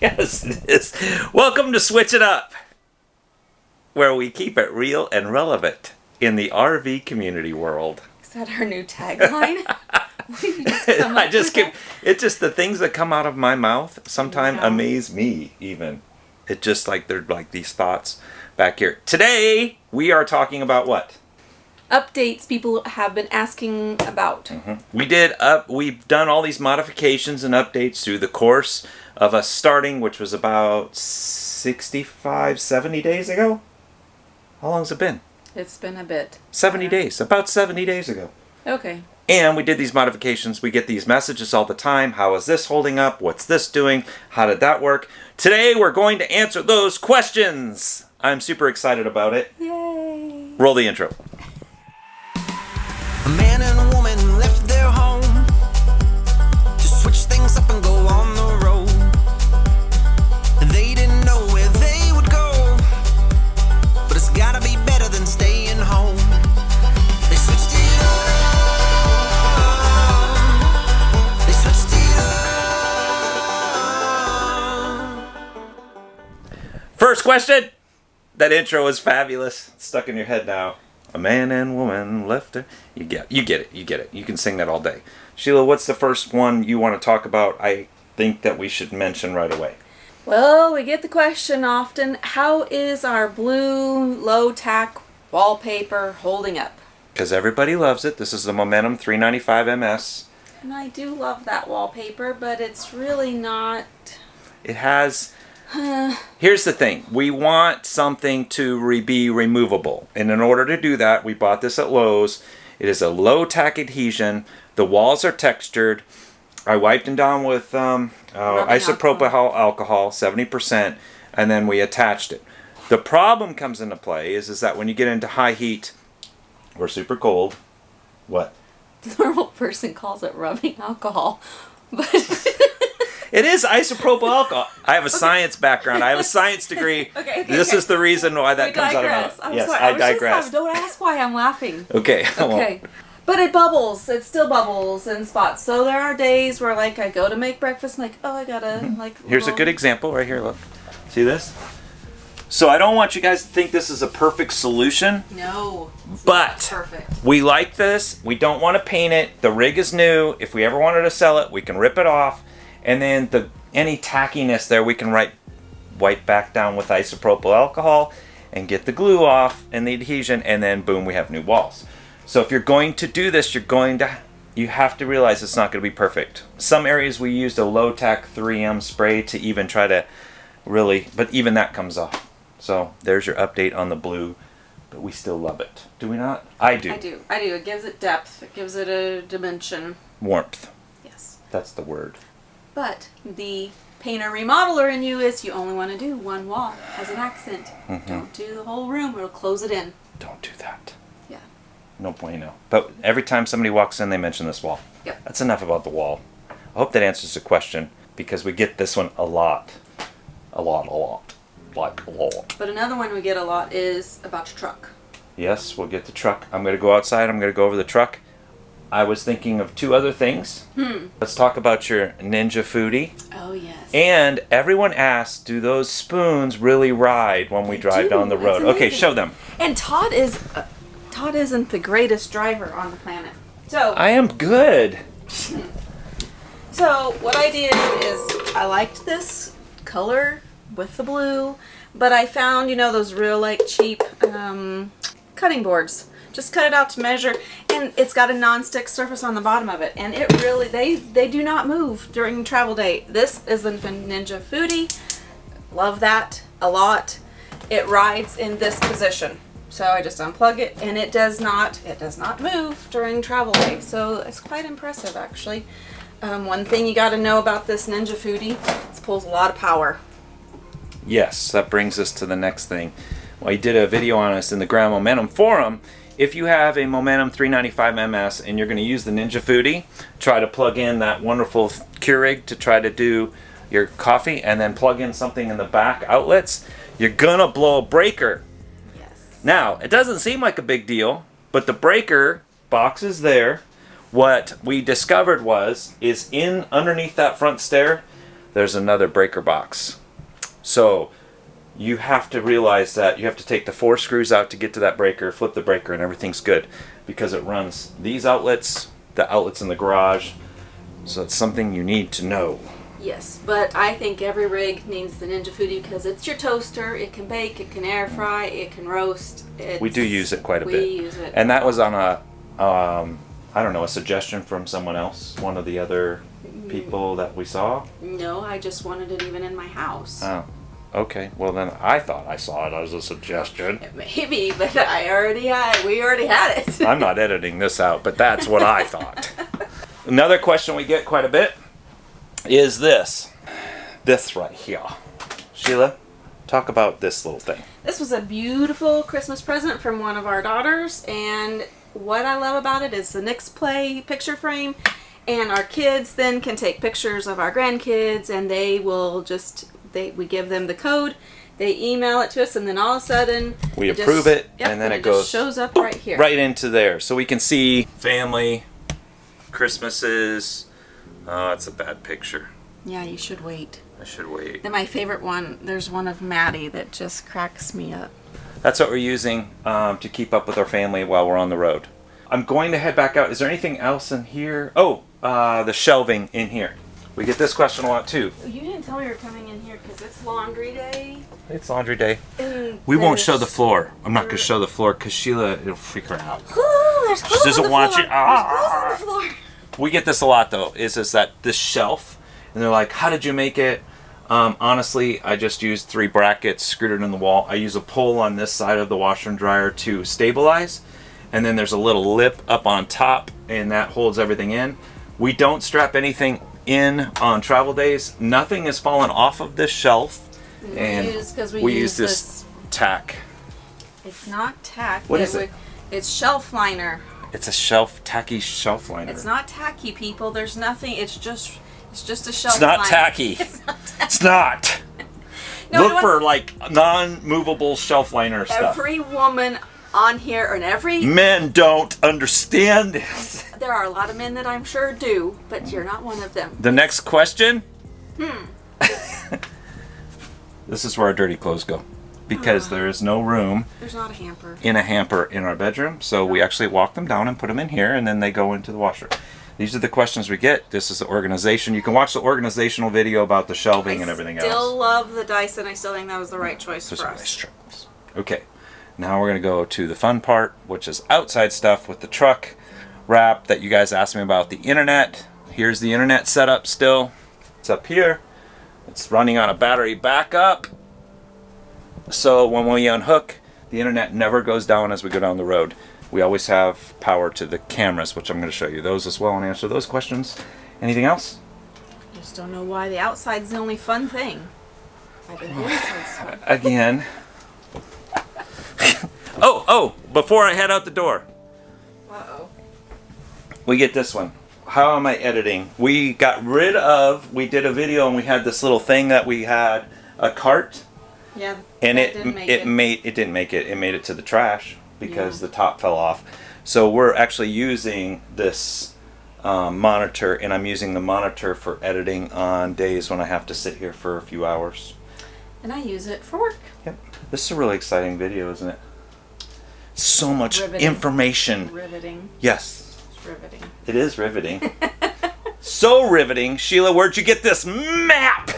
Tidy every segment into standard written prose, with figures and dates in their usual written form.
Yes, it is. Welcome to Switch It Up, where we keep it real and relevant in the RV community world. Is that our new tagline? It's just the things that come out of my mouth sometimes amaze me even. It just like they're like these thoughts back here. Today we are talking about what? Updates people have been asking about. We've done all these modifications and updates through the course of us starting, which was about 65, 70 days ago. How long has it been? It's been a bit. 70 days. About 70 days ago. Okay. And we did these modifications. We get these messages all the time. How is this holding up? What's this doing? How did that work? Today we're going to answer those questions. I'm super excited about it. Yay. Roll the intro. A man and a woman left their home to switch things up and go on the road. They didn't know where they would go, but it's gotta be better than staying home. They switched it up. They switched it up. First question. That intro is fabulous. It's stuck in your head now. A man and woman left her. You get it. You can sing that all day. Sheila, what's the first one you want to talk about? I think that we should mention right away. Well, we get the question often, how is our blue low-tack wallpaper holding up? Because everybody loves it. This is the Momentum 395 MS. And I do love that wallpaper, but it's really not... It has... Here's the thing. We want something to be removable. And in order to do that, we bought this at Lowe's. It is a low-tack adhesion. The walls are textured. I wiped them down with isopropyl alcohol, 70%, and then we attached it. The problem comes into play is that when you get into high heat or super cold, what? The normal person calls it rubbing alcohol, but... It is isopropyl alcohol. I have a science background. I have a science degree. This is the reason why that comes out of my mouth. Yes, I digress. Don't ask why I'm laughing. Okay. Okay. But it bubbles. It still bubbles in spots. So there are days where, like, I go to make breakfast and, like, oh, I gotta, like... Here's a good example right here. Look. See this? So I don't want you guys to think this is a perfect solution. No. But perfect. We like this. We don't want to paint it. The rig is new. If we ever wanted to sell it, we can rip it off. And then any tackiness there, we can wipe back down with isopropyl alcohol and get the glue off and the adhesion, and then boom, we have new walls. So if you're going to do this, you have to realize it's not going to be perfect. Some areas we used a low-tack 3M spray to even try to but even that comes off. So there's your update on the blue, but we still love it. Do we not? I do. I do. It gives it depth. It gives it a dimension. Warmth. Yes. That's the word. But the painter remodeler in you is you only want to do one wall as an accent. Mm-hmm. Don't do the whole room. It'll close it in. Don't do that. Yeah. No bueno. But every time somebody walks in, they mention this wall. Yep. That's enough about the wall. I hope that answers the question, because we get this one a lot. A lot. Like a lot. But another one we get a lot is about your truck. Yes, we'll get the truck. I'm going to go outside. I'm going to go over the truck. I was thinking of two other things. Let's talk about your Ninja Foodie. Oh, yes. And everyone asks, do those spoons really ride when we drive down the road? Okay, show them. And Todd isn't the greatest driver on the planet. So I am good. So what I did is I liked this color with the blue, but I found, those real like cheap cutting boards. Just cut it out to measure, and it's got a non-stick surface on the bottom of it, and it really, they do not move during travel day. This is the Ninja Foodie. Love that a lot. It rides in this position. So I just unplug it, and it does not move during travel day. So it's quite impressive, actually. One thing you got to know about this Ninja Foodie, it pulls a lot of power. Yes, that brings us to the next thing. Well, I did a video on us in the Ground Momentum forum. If you have a Momentum 395 MS and you're going to use the Ninja Foodie, try to plug in that wonderful Keurig to try to do your coffee, and then plug in something in the back outlets, you're going to blow a breaker. Yes. Now, it doesn't seem like a big deal, but the breaker box is there. What we discovered is in underneath that front stair, there's another breaker box. So you have to realize that you have to take the 4 screws out to get to that breaker, flip the breaker, and everything's good, because it runs these outlets, the outlets in the garage. So it's something you need to know. Yes, but I think every rig needs the Ninja Foodi because it's your toaster. It can bake, it can air fry, it can roast. We do use it quite a bit. We use it. And that was on a, I don't know, a suggestion from someone else, one of the other people that we saw. No, I just wanted it even in my house. Oh, okay. Well, then I thought I saw it as a suggestion. Maybe, but we already had it. I'm not editing this out, but that's what I thought. Another question we get quite a bit is this right here. Sheila, talk about this little thing. This was a beautiful Christmas present from one of our daughters, and what I love about it is the Nix Play picture frame, and our kids then can take pictures of our grandkids, and they will we give them the code, they email it to us, and then all of a sudden we approve it, and then it goes, shows up right here, right into there, so we can see family, Christmases. Oh, it's a bad picture. Yeah, you should wait. I should wait. Then my favorite one, there's one of Maddie that just cracks me up. That's what we're using to keep up with our family while we're on the road. I'm going to head back out. Is there anything else in here? Oh, the shelving in here. We get this question a lot too. You didn't tell me you were coming in here because it's laundry day. It's laundry day. And We won't show the floor. I'm not going to show the floor because Sheila, it'll freak her out. Ooh, there's clothes She doesn't on the want floor. you. There's clothes on the floor. We get this a lot though, is that this shelf, and they're like, how did you make it? Honestly, I just used 3 brackets, screwed it in the wall. I use a pole on this side of the washer and dryer to stabilize, and then there's a little lip up on top, and that holds everything in. We don't strap anything in on travel days. Nothing is fallen off of this shelf, and we use this tack. It's not tack. What is it? It's shelf liner. It's a tacky shelf liner. It's not tacky, people. There's nothing. It's just a shelf. It's not liner. tacky. It's not tacky. It's not. No, Look for like non-movable shelf liner stuff. Every woman on here and every Men don't understand this. there are a lot of men that I'm sure do, but you're not one of them. The next question. This is where our dirty clothes go, because there is no room There's not a hamper. in a hamper in our bedroom, so we actually walk them down and put them in here, and then they go into the washer. These are the questions we get. This is the organization. You can watch the organizational video about the shelving and everything else. I still love the Dyson. I still think that was the right choice Those for are us. nice trucks. Okay, now we're going to go to the fun part, which is outside stuff with the truck wrap that you guys asked me about. The internet. Here's the internet setup still. It's up here. It's running on a battery backup. So when we unhook, the internet never goes down as we go down the road. We always have power to the cameras, which I'm going to show you those as well and answer those questions. Anything else? Just don't know why the outside's the only fun thing. I think the inside's fun. Again. Oh, before I head out the door, Uh-oh. we get this one. How am I editing? We did a video and we had this little thing that we had, a cart, Yeah. and that it didn't make didn't make it. It made it to the trash because the top fell off. So we're actually using this monitor, and I'm using the monitor for editing on days when I have to sit here for a few hours. And I use it for work. Yep. This is a really exciting video, isn't it? So much Riveting. information. Riveting. Yes. It's riveting. It is riveting. So riveting. Sheila, where'd you get this map?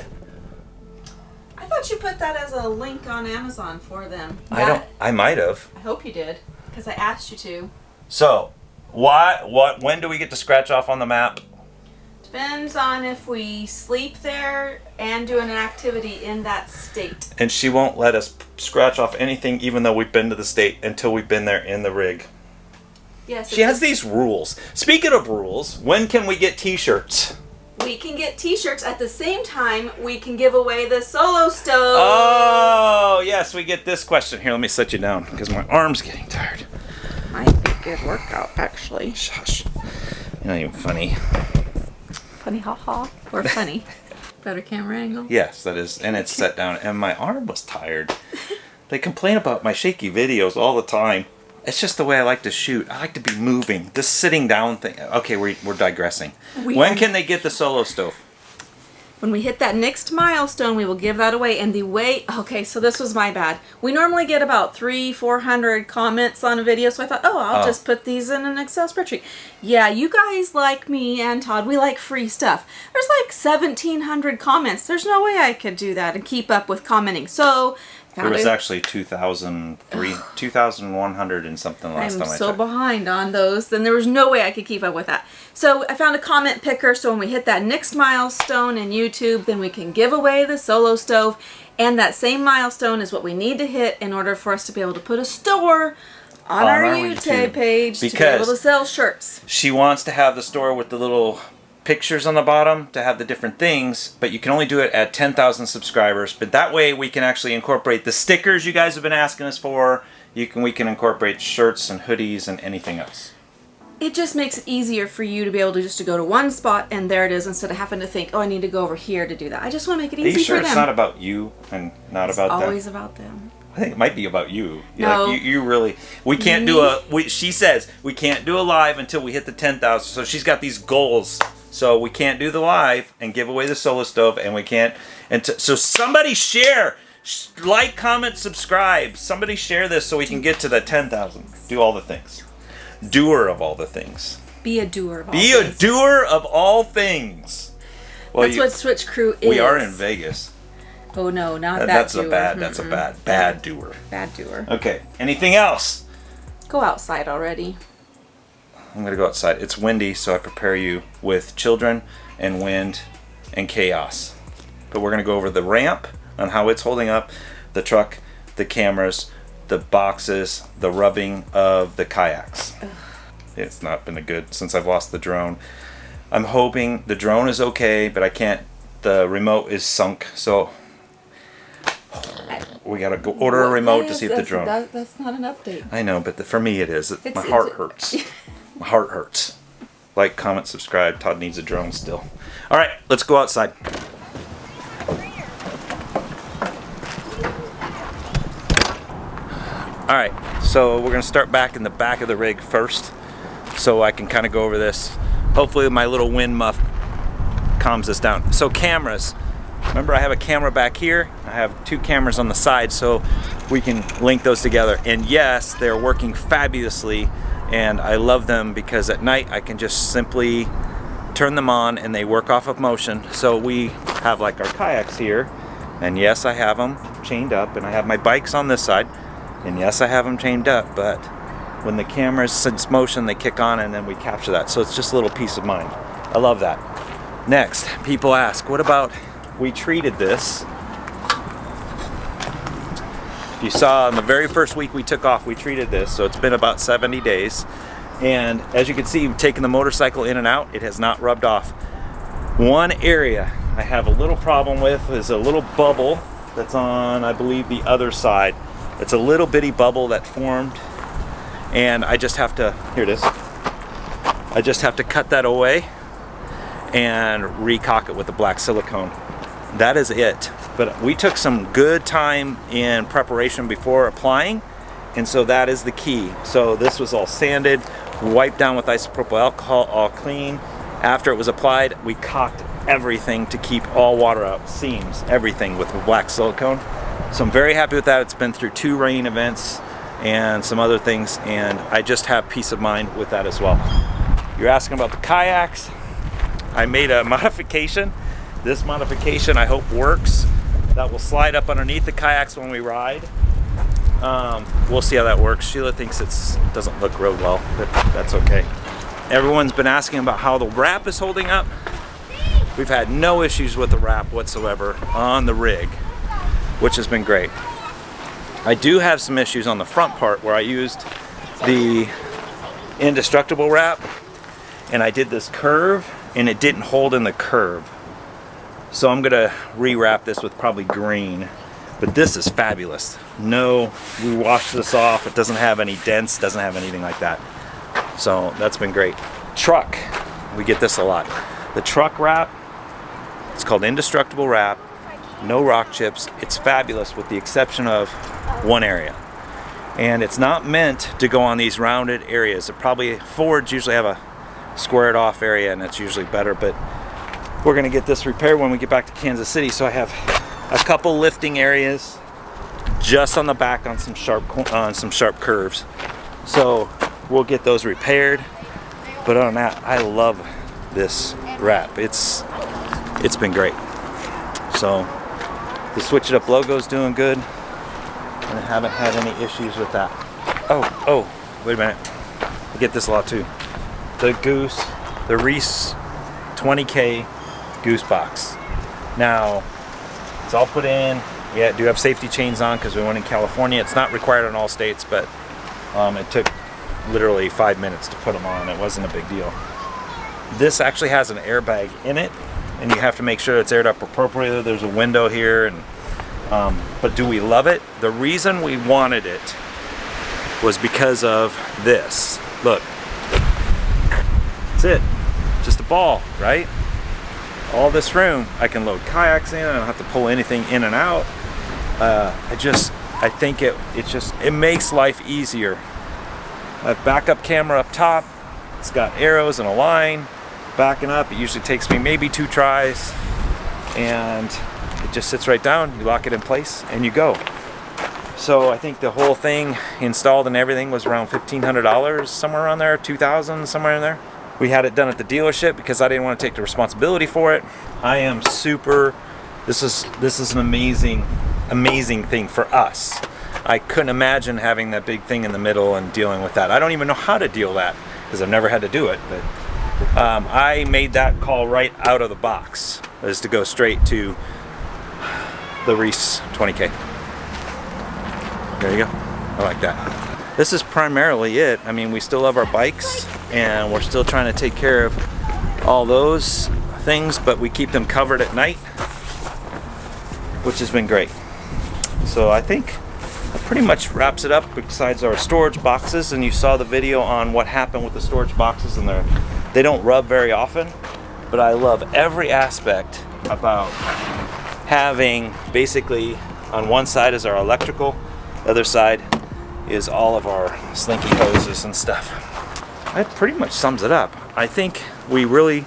I thought you put that as a link on Amazon for them. I might have. I hope you did, because I asked you to. So, when do we get to scratch off on the map? Depends on if we sleep there and do an activity in that state. And she won't let us scratch off anything even though we've been to the state until we've been there in the rig. Yes. She has these rules. Speaking of rules, when can we get t-shirts? We can get t-shirts at the same time we can give away the solo stove. Oh, yes, we get this question. Here, let me set you down because my arm's getting tired. Might be a good workout, actually. Shush. You're not even funny. Funny haha. Or funny. Better camera angle. Yes, that is. And it's set down. And my arm was tired. They complain about my shaky videos all the time. It's just the way I like to shoot. I like to be moving. This sitting down thing. Okay, we're digressing. When can they get the solo stove? When we hit that next milestone, we will give that away. And the way, okay, so this was my bad. We normally get about 300-400 comments on a video, so I thought, oh, I'll just put these in an Excel spreadsheet. Yeah, you guys like me and Todd, we like free stuff. There's like 1,700 comments. There's no way I could do that and keep up with commenting. So there was actually 2,100 and something last time I checked. I'm so behind on those. Then there was no way I could keep up with that. So I found a comment picker. So when we hit that next milestone in YouTube, then we can give away the solo stove. And that same milestone is what we need to hit in order for us to be able to put a store on our YouTube page to be able to sell shirts. She wants to have the store with the little pictures on the bottom to have the different things, but you can only do it at 10,000 subscribers. But that way we can actually incorporate the stickers you guys have been asking us for. We can incorporate shirts and hoodies and anything else. It just makes it easier for you to be able to just to go to one spot and there it is, instead of having to think, oh, I need to go over here to do that. I just want to make it easy for them. Are you sure it's not about you and not about them? It's always about them. I think it might be about you. No. Like you really. We can't do she says we can't do a live until we hit the 10,000. So she's got these goals. So we can't do the live and give away the solo stove, and we can't. So somebody share, like, comment, subscribe. Somebody share this so we can get to the 10,000. Do all the things. Doer of all the things. Be a doer of all things. Be a doer of all things. Well, that's what Switch Crew is. We are in Vegas. Oh no, not that that's doer. That's a bad doer. Bad doer. Okay. Anything else? Go outside already. I'm going to go outside. It's windy, so I prepare you with children and wind and chaos. But we're going to go over the ramp on how it's holding up, the truck, the cameras, the boxes, the rubbing of the kayaks. Ugh. It's not been good since I've lost the drone. I'm hoping the drone is okay, but I can't. The remote is sunk, so we got to go order a remote to see if the drone. That's not an update. I know, but for me it is. My heart hurts. My heart hurts. Like, comment, subscribe. Todd needs a drone still. All right, let's go outside. All right, so we're going to start back in the back of the rig first so I can kind of go over this. Hopefully my little wind muff calms us down. So cameras. Remember, I have a camera back here. I have 2 cameras on the side, so we can link those together. And yes, they're working fabulously. And I love them because at night I can just simply turn them on and they work off of motion. So we have like our kayaks here, and yes, I have them chained up, and I have my bikes on this side, and yes, I have them chained up, but when the camera sense motion, they kick on and then we capture that. So it's just a little peace of mind. I love that. Next, people ask, what about, we treated this. You saw in the very first week we took off, we treated this, so it's been about 70 days. And as you can see, taking the motorcycle in and out, it has not rubbed off. One area I have a little problem with is a little bubble that's on, I believe, the other side. It's a little bitty bubble that formed, and I just have to, here it is. I just have to cut that away and recaulk it with the black silicone. That is it. But we took some good time in preparation before applying, and so that is the key. So this was all sanded, wiped down with isopropyl alcohol, all clean. After it was applied, we caulked everything to keep all water out, seams, everything with black silicone. So I'm very happy with that. It's been through 2 rain events and some other things, and I just have peace of mind with that as well. You're asking about the kayaks. I made a modification. This modification I hope works. That will slide up underneath the kayaks when we ride. We'll see how that works. Sheila thinks it doesn't look real well, but that's okay. Everyone's been asking about how the wrap is holding up. We've had no issues with the wrap whatsoever on the rig, which has been great. I do have some issues on the front part where I used the indestructible wrap, and I did this curve, and it didn't hold in the curve. So I'm gonna rewrap this with probably green, but this is fabulous. No, we washed this off. It doesn't have any dents, doesn't have anything like that. So that's been great. Truck, we get this a lot. The truck wrap, it's called indestructible wrap, no rock chips. It's fabulous with the exception of one area. And it's not meant to go on these rounded areas. It probably, Fords usually have a squared off area and it's usually better, but we're gonna get this repaired when we get back to Kansas City. So I have a couple lifting areas just on the back on some sharp curves. So we'll get those repaired. But other than that, I love this wrap. It's been great. So the Switch It Up logo is doing good, and I haven't had any issues with that. Oh, wait a minute. I get this a lot too. The Goose, the Reese 20K Goose box. Now, it's all put in. We do have safety chains on because we went in California. It's not required in all states, but it took literally 5 minutes to put them on. It wasn't a big deal. This actually has an airbag in it, and you have to make sure it's aired up appropriately. There's a window here, and but do we love it? The reason we wanted it was because of this. Look, that's it. Just a ball, right? All this room, I can load kayaks in. I don't have to pull anything in and out. I think it makes life easier. I have backup camera up top. It's got arrows and a line backing up. It usually takes me maybe 2 tries, and it just sits right down. You lock it in place and you go. So I think the whole thing installed and everything was around $1,500, somewhere around there, $2,000, somewhere in there. We had it done at the dealership because I didn't want to take the responsibility for it. I am super. This is an amazing thing for us. I couldn't imagine having that big thing in the middle and dealing with that. I don't even know how to deal that because I've never had to do it. But I made that call right out of the box, is to go straight to the Reese 20K. There you go. I like that. This is primarily it. I mean, we still love our bikes, and we're still trying to take care of all those things, but we keep them covered at night, which has been great. So I think that pretty much wraps it up, besides our storage boxes. And you saw the video on what happened with the storage boxes, and they don't rub very often, but I love every aspect about having, basically, on one side is our electrical, the other side is all of our slinky hoses and stuff. That pretty much sums it up. I think we really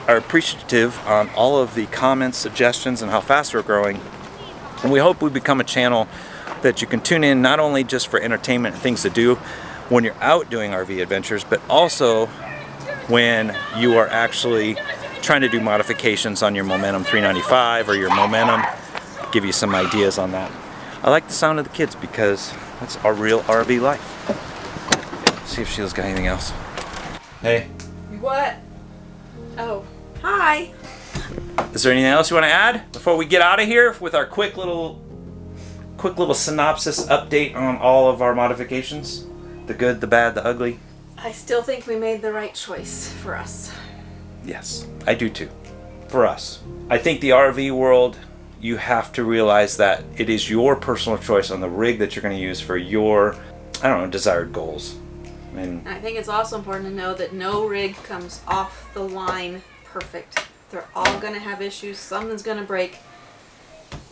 are appreciative on all of the comments, suggestions, and how fast we're growing. And we hope we become a channel that you can tune in not only just for entertainment and things to do when you're out doing RV adventures, but also when you are actually trying to do modifications on your Momentum 395 or your Momentum. Give you some ideas on that. I like the sound of the kids because that's our real RV life. Let's see if Sheila's got anything else. Hey. What? Oh, hi. Is there anything else you want to add before we get out of here with our quick little synopsis update on all of our modifications? The good, the bad, the ugly. I still think we made the right choice for us. Yes, I do too. For us. I think the RV world, you have to realize that it is your personal choice on the rig that you're going to use for your, desired goals. And I think it's also important to know that no rig comes off the line perfect. They're all going to have issues. Something's going to break.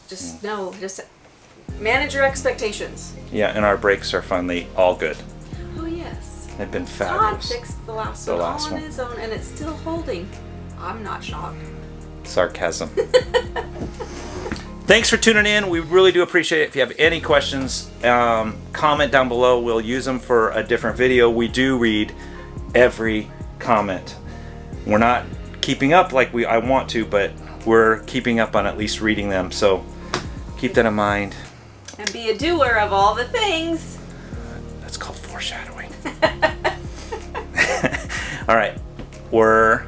Just manage your expectations. Yeah, and our brakes are finally all good. Oh, yes. They've been Todd fabulous. fixed the last one on his own, and it's still holding. I'm not shocked. Sarcasm. Thanks for tuning in. We really do appreciate it. If you have any questions, comment down below. We'll use them for a different video. We do read every comment. We're not keeping up like I want to, but we're keeping up on at least reading them. So keep that in mind. And be a doer of all the things. That's called foreshadowing. All right. We're